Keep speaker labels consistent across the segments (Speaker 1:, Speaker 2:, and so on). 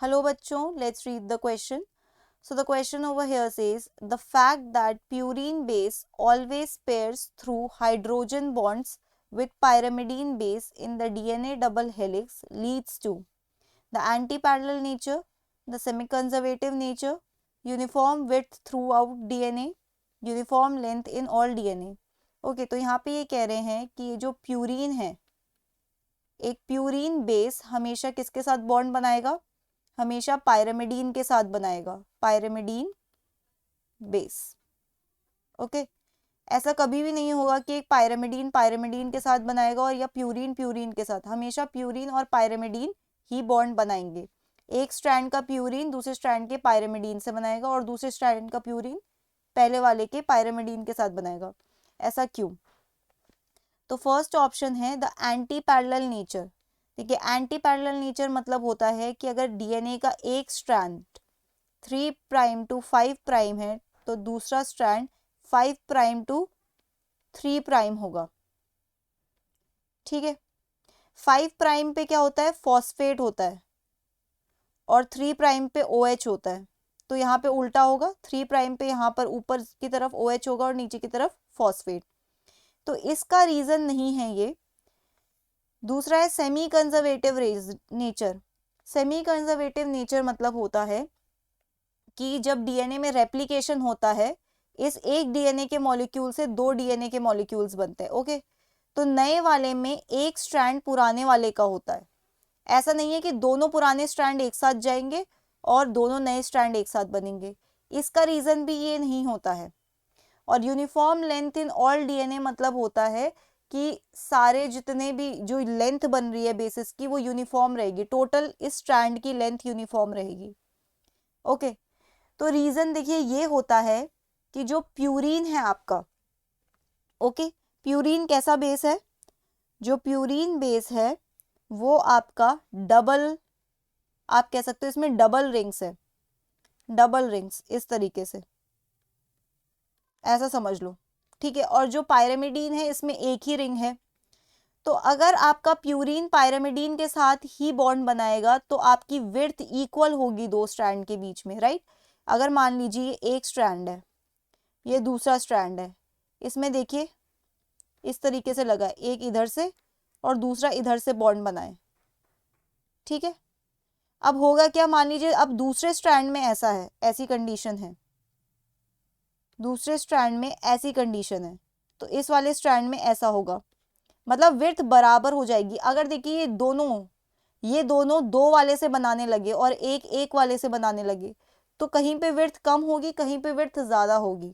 Speaker 1: Hello bachcho, let's read the question. So the question over here says the fact that purine base always pairs through hydrogen bonds with pyrimidine base in the DNA double helix leads to the anti-parallel nature, the semi-conservative nature, uniform width throughout DNA, uniform length in all DNA. Okay तो यहाँ पे ये कह रहे हैं कि ये जो प्यूरीन है, एक प्यूरीन बेस हमेशा किसके साथ बॉन्ड बनाएगा? हमेशा पायरामिडीन के साथ बनाएगा, पायरामिडीन बेस। ओके, ऐसा कभी भी नहीं होगा कि एक पायरामिडीन पायरामिडीन के साथ बनाएगा और या प्यूरीन प्यूरीन के साथ। हमेशा प्यूरीन और पायरामिडीन ही बॉन्ड बनाएंगे। एक स्ट्रैंड का प्यूरीन दूसरे स्ट्रैंड के पायरामिडीन से बनाएगा और दूसरे स्ट्रैंड का प्यूरीन पहले वाले के पायरामिडीन के साथ बनाएगा। ऐसा क्यों? तो फर्स्ट ऑप्शन है द एंटी पैरेलल नेचर। देखिए, एंटी पैरेलल नेचर मतलब होता है कि अगर डीएनए का एक स्ट्रैंड 3 प्राइम टू 5 प्राइम है तो दूसरा स्ट्रैंड 5 प्राइम टू 3 प्राइम होगा। ठीक है, 5 प्राइम पे क्या होता है? फॉस्फेट होता है और 3 प्राइम पे OH होता है। तो यहाँ पे उल्टा होगा, 3 प्राइम पे यहाँ पर ऊपर की तरफ OH होगा और नीचे की तरफ फॉस्फेट। तो इसका रीजन नहीं है ये। दूसरा है semi conservative nature. Semi conservative nature मतलब होता है कि जब डीएनए में रेप्लिकेशन होता है, इस एक डीएनए के मॉलिक्यूल से 2 डीएनए के मॉलिक्यूल्स बनते हैं। ओके, तो नए वाले में एक स्ट्रैंड पुराने वाले का होता है। ऐसा नहीं है कि दोनों पुराने स्ट्रैंड एक साथ जाएंगे और दोनों नए स्ट्रैंड एक साथ बनेंगे। इसका रीजन भी ये नहीं होता है। और uniform length in all DNA मतलब होता है कि सारे जितने भी जो लेंथ बन रही है बेसिस की वो यूनिफॉर्म रहेगी। टोटल इस स्ट्रैंड की लेंथ यूनिफॉर्म रहेगी। ओके, तो रीजन देखिए ये होता है कि जो प्यूरीन है आपका, ओके, प्यूरीन कैसा बेस है? जो प्यूरीन बेस है वो आपका डबल, आप कह सकते हो इसमें डबल रिंग्स है, डबल रिंग्स इस तरीके से, ऐसा समझ लो। ठीक है, और जो पायरामिडीन है इसमें एक ही रिंग है। तो अगर आपका प्यूरीन पायरामिडीन के साथ ही बॉन्ड बनाएगा तो आपकी विड्थ इक्वल होगी दो स्ट्रैंड के बीच में, राइट? अगर मान लीजिए एक स्ट्रैंड है, ये दूसरा स्ट्रैंड है, इसमें देखिए इस तरीके से लगा है, एक इधर से और दूसरा इधर से बॉन्ड बनाए। ठीक है, अब होगा क्या? मान लीजिए अब दूसरे स्ट्रैंड में ऐसा है, ऐसी कंडीशन है, दूसरे स्ट्रैंड में ऐसी कंडीशन है, तो इस वाले स्ट्रैंड में ऐसा होगा। मतलब विड्थ बराबर हो जाएगी। अगर देखिए ये दोनों दो वाले से बनाने लगे और एक एक वाले से बनाने लगे तो कहीं पे विड्थ कम होगी, कहीं पे विड्थ ज़्यादा होगी।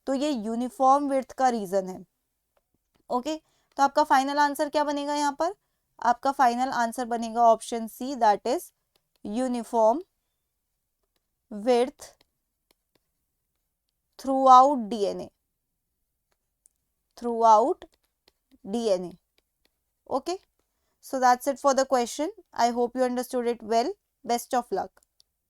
Speaker 1: तो ये यूनिफॉर्म विड्थ का रीज़न है। ओके, तो आपका फाइनल आंसर क्या बनेगा यहाँ पर? आपका फाइनल आंसर बनेगा option C, that is uniform width throughout DNA, throughout DNA. Okay, so that's it for the question. I hope you understood it well. Best of luck.